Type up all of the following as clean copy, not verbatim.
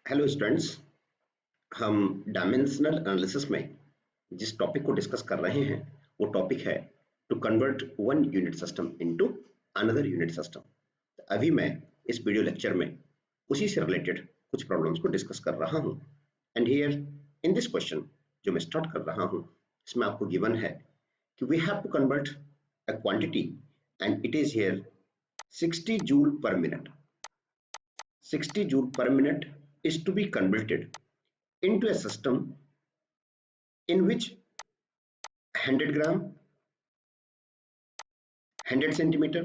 Hello students. हम dimensional analysis में जिस टॉपिक को डिस्कस कर रहे हैं वो टॉपिक है to convert one unit system into another unit system. अभी मैं इस वीडियो लेक्चर में उसी से रिलेटेड कुछ प्रॉब्लम्स को डिस्कस कर रहा हूं। And here in this question जो मैं स्टार्ट कर रहा हूं, इसमें आपको गिवन है कि we have to convert a quantity and it is here 60 joule per minute. 60 joule per minute is to be converted into a system in which 100 gram, 100 centimeter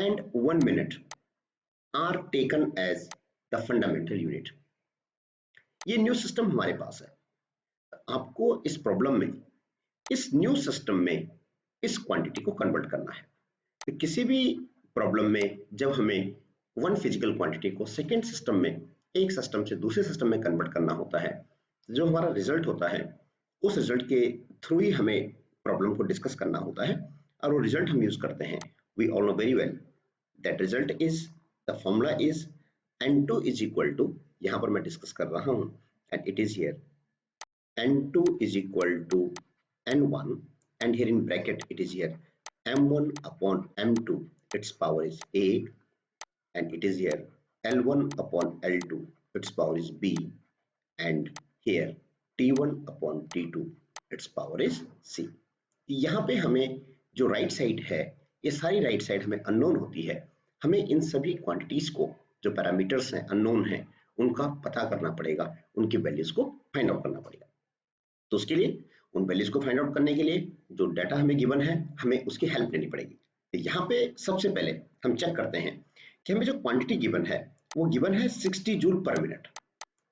and 1 minute are taken as the fundamental unit। ये new system हमारे पास है। आपको इस problem में इस new system में इस quantity को कन्वर्ट करना है। तो किसी भी प्रॉब्लम में जब हमें वन फिजिकल क्वांटिटी को सेकेंड सिस्टम में, एक सिस्टम से दूसरे सिस्टम में कन्वर्ट करना होता है, जो हमारा रिजल्ट होता है उस रिजल्ट के थ्रू ही हमें प्रॉब्लम को डिस्कस करना होता है। और वो रिजल्ट हम यूज करते हैं, we all know very well that result is the formula is N2 is equal to, यहाँ पर मैं डिस्कस कर रहा हूँ and it is here N2 is equal to N1 and here in bracket it is here M1 upon M2, its power is A, and it is here L1 upon L2, its power is B, and here T1 upon T2, its power is C। यहाँ पे हमें जो right side है, ये सारी right side हमें unknown होती है। हमें इन सभी क्वांटिटीज को, जो पैरामीटर्स हैं अननोन हैं, उनका पता करना पड़ेगा, उनकी वैल्यूज को फाइंड आउट करना पड़ेगा। तो उसके लिए उन वैल्यूज को फाइंड आउट करने के लिए जो डाटा हमें गिवन है, हमें उसकी हेल्प लेनी पड़ेगी। तो यहाँ पे सबसे पहले हम चेक करते हैं कि हमें जो क्वांटिटी गिवन है वो गिवन है 60 जूल पर मिनट।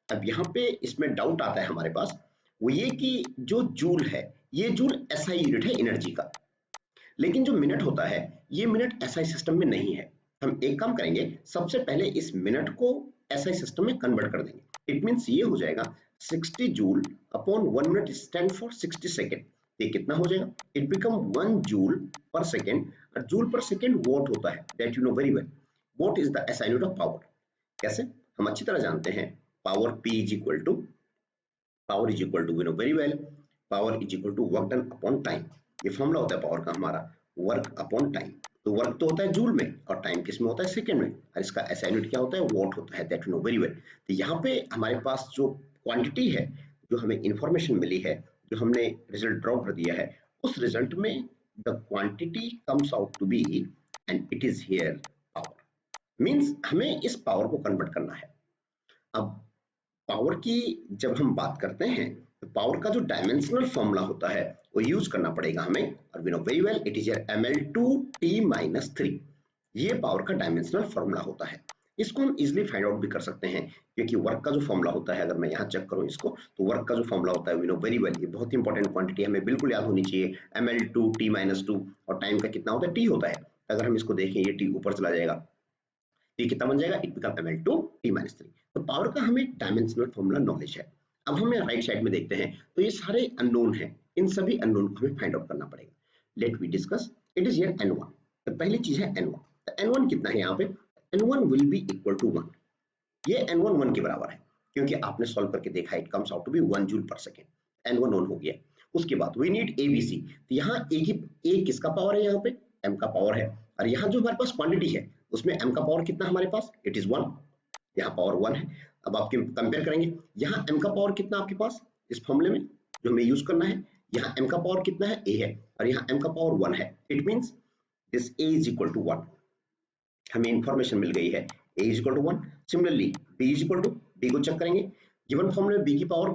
अब यहाँ पे इसमें डाउट आता है हमारे पास, वो ये कि जो जूल है ये जूल एसआई यूनिट है एनर्जी का, लेकिन जो मिनट होता है ये मिनट एसआई सिस्टम में नहीं है। हम एक काम करेंगे, सबसे पहले इस मिनट को एसआई सिस्टम में कन्वर्ट कर देंगे। इट मींस ये हो जाएगा 60 joule upon 1 minute stand for 60 second. ये कितना हो जाएगा? It become 1 joule per second. और जूल पर सेकेंड वॉट होता है, that you know very well. What is the SI unit of power? कैसे? हम अच्छी तरह जानते हैं, power P is equal to, power is equal to we know very well, power is equal to work done upon time. ये formula होता है power का हमारा, वर्क अपॉन टाइम। तो वर्क तो होता है जूल में और टाइम किस में होता है? सेकंड में। और इसका एसआई यूनिट क्या होता है? वॉट होता है, that you know very well. तो यहाँ पे हमारे पास जो क्वांटिटी है, जो हमें इंफॉर्मेशन मिली है, जो हमने रिजल्ट ड्रॉ कर दिया है, उस रिजल्ट में the quantity comes out to be and it is here power. Means हमें इस पावर को कन्वर्ट करना है। अब पावर की जब हम बात करते हैं तो पावर का जो डायमेंशनल फॉर्मूला होता है वो यूज करना पड़ेगा हमें। और we know very well it is here ml2t-3। ये पावर का डायमेंशनल फॉर्मूला होता है। इसको हम इजीली फाइंड आउट भी कर सकते हैं, क्योंकि वर्क का जो फॉर्मूला होता है, अगर मैं यहाँ चेक करूँ इसको, तो वर्क का जो फॉर्मूला होता है वी नो वेरी वेल, ये बहुत इंपॉर्टेंट क्वांटिटी हमें बिल्कुल याद होनी चाहिए। ml2t-2 और टाइम का कितना होता है? टी होता है। अगर हम इसको देखें, ये टी ऊपर चला जाएगा, ये कितना बन जाएगा? It become ml2t-3। तो पावर का हमें डायमेंशनल फॉर्मूला नॉलेज है। अब हमें राइट साइड में देखते हैं तो ये सारे अननोन हैं, इन सभी अननोन को हमें फाइंड आउट करना पड़ेगा। Let we discuss. It is here n1। तो पहली चीज है n1। तो n1 कितना है यहाँ पे? n1 will be equal to 1। ये n1 1 के बराबर है, क्योंकि आपने सॉल्व करके देखा, it comes out to be 1 joule per second. n1 1 हो गया। उसके बाद वी नीड abc। तो यहाँ a किसका पावर है? यहाँ पे m का पावर है। और यहाँ जो हमारे पास क्वांटिटी है उसमें m का पावर कितना हमारे पास? It is 1। यहाँ पावर 1 है। अब आप कंपेयर करेंगे, यहाँ m का पावर कितना आपके पास इस फॉर्मूले में जो हमें यूज करना है? यहाँ m का पावर कितना है? a है। और यहाँ m का पावर 1 है। It means this a is equal to 1। हमें इंफॉर्मेशन मिल गई है a is equal to 1। Similarly b is equal to, b को चेक करेंगे, गिवन फॉर्मूले में b की पावर,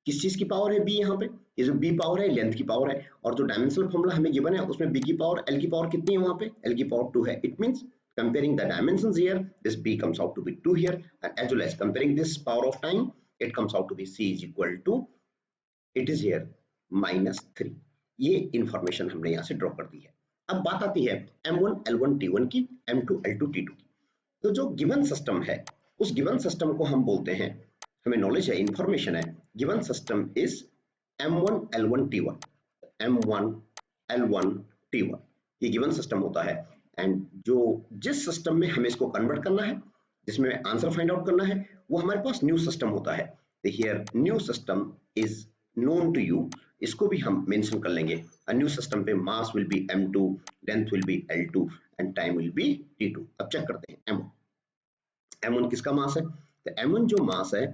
किस चीज की पावर है? b यहाँ पे, ये जो b पावर है लेंथ की पावर है। और जो डायमेंशनल फॉर्मूला हमें गिवन है उसमें b की पावर, l की पावर कितनी है? वहां पे l की पावर 2 है। It means comparing the dimensions here, this b comes out to be 2 here, and as well as comparing this power of time, it comes out to be c is equal to, it is here -3। ये information हमने यहाँ से draw कर दी है। अब बात आती है m1 l1 t1 की, m2 l2 t2 की। तो जो गिवन सिस्टम है, उस गिवन सिस्टम को हम बोलते हैं, हमें नॉलेज है, इंफॉर्मेशन है, given system is m1 l1 t1। m1 l1 t1 ये गिवन सिस्टम होता है। एंड जो जिस सिस्टम में हमें इसको कन्वर्ट करना है, जिसमें आंसर फाइंड आउट करना है, वो हमारे पास न्यू सिस्टम होता है। Here new system is known to you, इसको भी हम मेंशन कर लेंगे। अ न्यू सिस्टम पे mass will be m2, length will be l2 and time will be t2। अब चेक करते हैं m1 किसका मास है। तो m1 जो मास है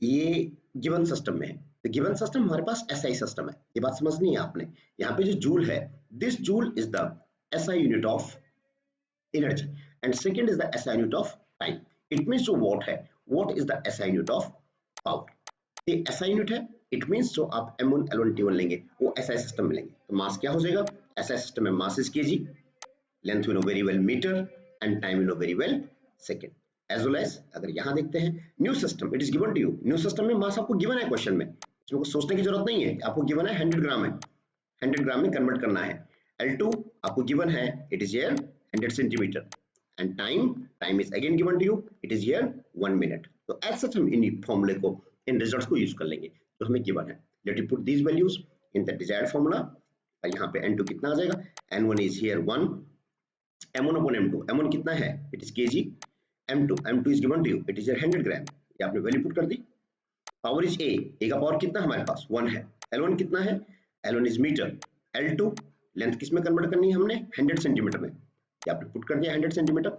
ये गिवन सिस्टम में है। तो गिवन सिस्टम हमारे पास एसआई सिस्टम है, ये बात समझनी है आपने। यहाँ पे जो जूल है, this joule is the SI unit of energy and second is the SI unit of time. It means जो वॉट है, what is the SI unit of power. ये एसआई यूनिट है, इट मींस जो आप m1 l1 t1 लेंगे वो SI system में लेंगे। तो मास क्या हो जाएगा, एसआई सिस्टम में mass is KG, length we know very well metre and time we know very well second. As well as अगर यहाँ देखते हैं new system, it is given to you. New system में मास आपको given है question में, इसमें कुछ सोचने की जरूरत नहीं है। आपको गिवन है 100 ग्राम है, 100 ग्राम में कन्वर्ट करना है। L2 आपको गिवन है, it is here 100 centimetre and time is again given to you, it is here 1 minute. तो एज सच हम इन फॉर्मूले को, इन रिजल्ट्स को यूज कर लेंगे जो हमें गिवन है। Let you put these values in the desired formula. और यहाँ पे N2 कितना आ जाएगा, N1 is here 1, M1 upon M2, M1 कितना है, it is KG, M2 is given to you, it is 100 gram. ये आपने वैल्यू पुट कर दी। पावर इज ए का पावर कितना हमारे पास 1 है। L1 कितना है, L1 is metre. L2 length किस में कन्वर्ट करनी है हमने, 100 सेंटीमीटर में, ये आपने पुट कर दिया 100 centimetre.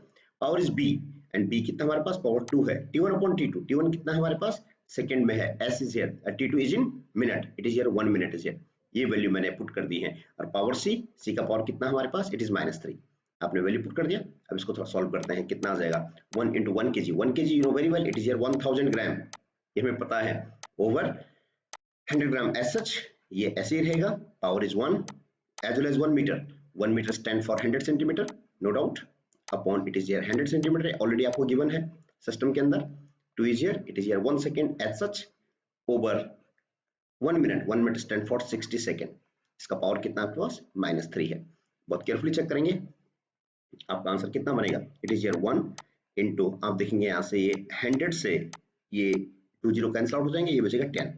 Power is B and B कितना हमारे पास, पावर 2 है। T1 upon T2, T1 कितना है हमारे पास, सेकंड में है। S is here, T2 is in minute, it is here 1 minute is here. ये वैल्यू मैंने पुट कर दी है। और पावर C का पावर कितना हमारे पास, इट इज -3, आपने वैल्यू पुट कर दिया। अब इसको थोड़ा सॉल्व करते हैं, कितना आ जाएगा, 1 into 1 kg, 1 kg you know very well, it is here 1000 ग्राम, ये हमें पता है, ओवर 100 ग्राम। एज सच ये ऐसे ही रहेगा। Power is 1 as well as 1 metre, 1 metre stand for 100 centimetre, no doubt, upon it is here 100 centimetre, already आपको given है सिस्टम के अंदर। 2 is here, it is here 1 second as such, over 1 minute, 1 minute stand for 60 second. इसका power कितना आपके पास, -3 है। बहुत carefully check करेंगे आपका आंसर कितना बनेगा, इट इज हियर 1 इंटू, आप देखेंगे यहाँ से ये 100 से ये 2 जीरो कैंसिल आउट हो जाएंगे, ये बचेगा 10,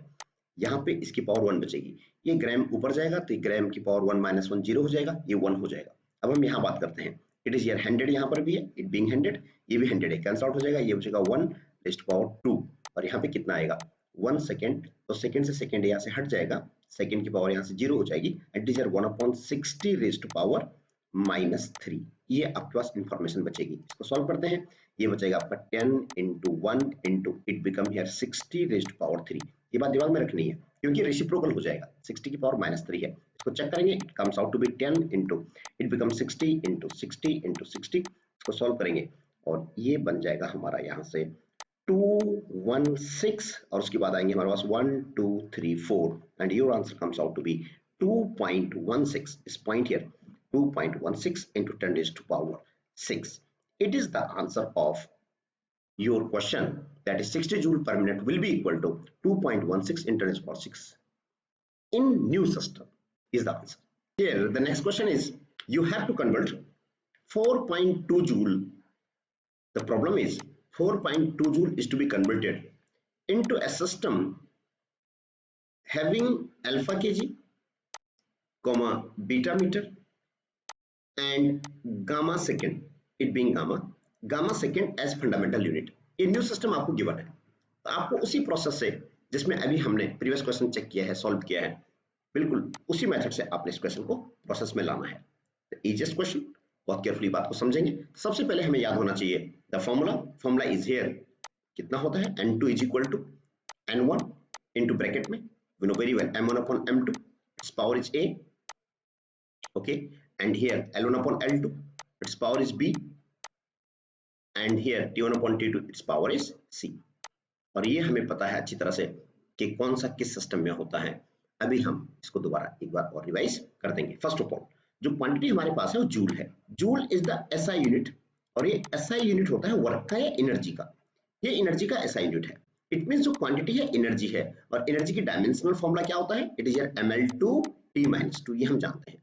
यहाँ पे इसकी पावर 1 बचेगी। ये ग्राम ऊपर जाएगा तो ग्राम की पावर 1 - 1 0 हो जाएगा, ये 1 हो जाएगा। अब हम यहाँ बात करते हैं, इट इज हियर 100 यहाँ पर भी है, इट बीइंग 100, ये भी 100 है, कैंसिल आउट हो जाएगा, ये बचेगा 1 रेज़्ड टू पावर 2 और यहाँ पे कितना आएगा 1 सेकंड। तो सेकंड से सेकंड यहाँ से हट जाएगा, सेकंड की पावर यहाँ से 0 हो जाएगी, it is here 1/60 raised to power -3। ये आपके पास इंफॉर्मेशन बचेगी। इसको सॉल्व करते हैं, ये बचेगा आपका 10 into 1 into it become here 60 raised to power 3। ये बात दिमाग में रखनी है क्योंकि रेसिप्रोकल हो जाएगा, 60 की पावर -3 है। इसको चेक करेंगे, it comes out to be 10 into it become 60 into 60 into 60। इसको सॉल्व करेंगे और ये बन जाएगा हमारा यहाँ से 216 और उसके बाद आएंगे हमारे पास 1 2 3 4 and your answer comes out to be 2.16। इस point here 2.16 into 10 raised to power 6. It is the answer of your question, that is 60 joule per minute will be equal to 2.16 into 10 raised to power 6 in new system is the answer. Here the next question is, you have to convert 4.2 joule. The problem is 4.2 joule is to be converted into a system having alpha kg, comma beta meter and gamma second, it being gamma second as fundamental unit। ये new system आपको given है, तो आपको उसी process से जिसमें अभी हमने प्रीवियस क्वेश्चन चेक किया है, सॉल्व किया है, बिल्कुल उसी मेथड से आपने इस क्वेश्चन को प्रोसेस में लाना है। इजीएस्ट क्वेश्चन, बहुत केयरफुली बात को समझेंगे। सबसे पहले हमें याद होना चाहिए द फॉर्मूला इज हियर, कितना होता है, N2 is equal to N1 into bracket में we know very well M1 upon M2, its power is A, okay, and here L1 upon L2, its power is B, and here T1 upon T2, its power is C। और ये हमें पता है अच्छी तरह से कि कौन सा किस सिस्टम में होता है। अभी हम इसको दोबारा एक बार और रिवाइज कर देंगे। फर्स्ट ऑफ ऑल जो क्वांटिटी हमारे पास है वो जूल है। Joule is the SI unit और ये एसआई यूनिट होता है वर्क का या एनर्जी का। ये एनर्जी का एसआई यूनिट है। इट मींस जो क्वांटिटी है एनर्जी है और एनर्जी की डायमेंशनल फॉर्मूला क्या होता है, इट इज ml2t-2, ये हम जानते हैं।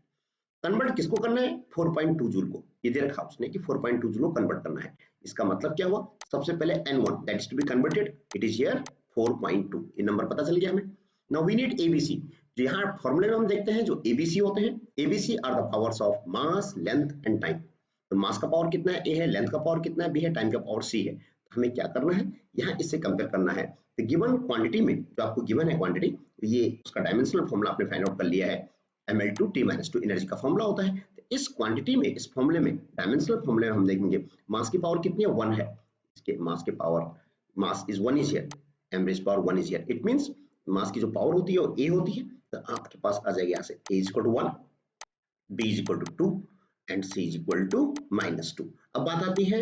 कन्वर्ट किसको करना है, 4.2 जूल को। ये दे रखा उसने कि 4.2 जूल को कन्वर्ट करना है। इसका मतलब क्या हुआ, सबसे पहले N1 that is to be converted, it is here 4.2, ये नंबर पता चल गया हमें। Now we need ABC. जो यहाँ फॉर्मूले में हम देखते हैं जो एबीसी होते हैं, ABC are the powers of mass, length and time. तो मास का पावर कितना है, ए है, लेंथ का पावर कितना है, बी है, टाइम का पावर सी है। हमें क्या करना है, यहाँ इससे कंपेयर करना है। तो गिवन क्वांटिटी में जो आपको गिवन है क्वांटिटी, ये उसका डायमेंशनल फॉर्मूला आपने फाइंड आउट कर लिया है, ml/t-2 एनर्जी का फॉर्मूला होता है। तो इस क्वांटिटी में, इस फॉर्मूले में, डायमेंशनल फॉर्मूले में हम देखेंगे मास की पावर कितनी है, 1 है। इसके मास के power, mass is 1 is here, m raised power 1 is here. It means mass की जो पावर होती है वो a होती है। तो आपके पास आ जाएगा यहाँ से a is equal to 1, b is equal to 2 and c is equal to -2। अब बात आती है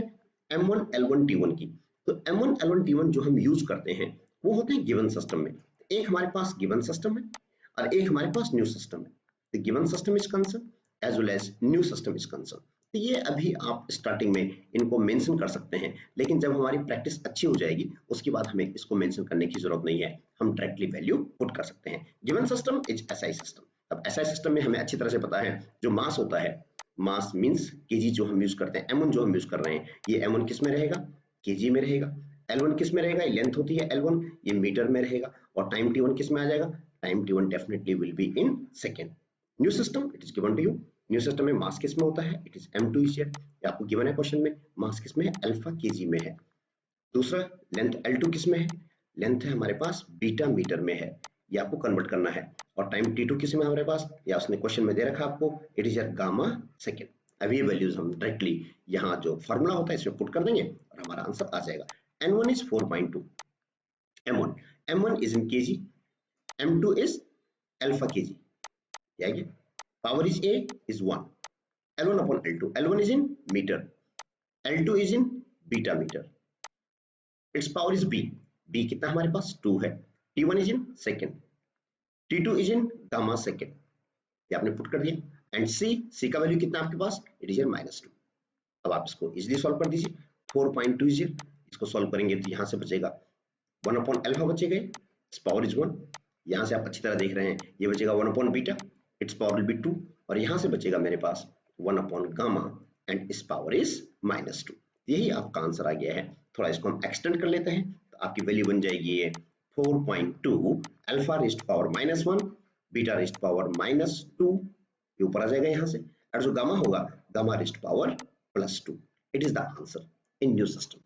m1 l1 t1 की। तो m1 l1 t1 जो हम यूज करते हैं वो होते हैं गिवन सिस्टम में। एक हमारे पास गिवन सिस्टम है और एक हमारे पास न्यू सिस्टम है। The given system is concern as well as new system is concern. तो ये अभी आप स्टार्टिंग में इनको मेंशन कर सकते हैं, लेकिन जब हमारी प्रैक्टिस अच्छी हो जाएगी उसके बाद हमें इसको मेंशन करने की जरूरत नहीं है, हम डायरेक्टली वैल्यू पुट कर सकते हैं। Given system is SI system. अब एसआई सिस्टम में हमें अच्छी तरह से पता है जो मास होता है, मास मींस केजी जो हम यूज करते हैं, m1 जो हम यूज कर रहे हैं, ये m1 किस में रहेगा, केजी में रहेगा। l1 किस में रहेगा, ये लेंथ होती है l1, ये मीटर में रहेगा। और टाइम t1 किस में आ जाएगा, time t1 definitely will be in second. New system it is given to you. New system में मास किस में होता है, इट इज m2 इज हियर, आपको गिवन है क्वेश्चन में। मास किस में है, अल्फा केजी में है। दूसरा लेंथ L2 किस में है, लेंथ है हमारे पास बीटा मीटर में है, ये आपको कन्वर्ट करना है। और टाइम T2 किस में हमारे पास, या उसने क्वेश्चन में दे रखा आपको, it is your gamma second. अब ये वैल्यूज हम डायरेक्टली यहाँ जो फॉर्मूला होता है इसमें पुट कर देंगे और हमारा आंसर आ जाएगा। N1 is 4.2, M1 is in KG, M2 is alpha KG, power is A is 1, L1 upon L2, L1 is in meter, L2 is in beta meter, its power is B, B कितना हमारे पास 2 है, T1 is in second, T2 is in gamma second, ये आपने put कर दिया। And C का value कितना आपके पास, इट इज -2। अब आप इसको इजिली सॉल्व कर दीजिए। 4.2 इज, इसको सॉल्व करेंगे तो यहाँ से बचेगा 1 अपॉन अल्फा बचेगा, इट्स पावर इज 1। यहाँ से आप अच्छी तरह देख रहे हैं, ये बचेगा 1 upon beta, it's power will be 2। और यहाँ से बचेगा मेरे पास 1 अपॉन गामा एंड इस पावर इज -2। यही आपका आंसर आ गया है। थोड़ा इसको हम एक्सटेंड कर लेते हैं तो आपकी वैल्यू बन जाएगी ये 4.2 alpha raised power -1 beta raised power -2, ये ऊपर आ जाएगा यहाँ से। और जो गामा होगा, gamma raised power +2। It is the answer in new system.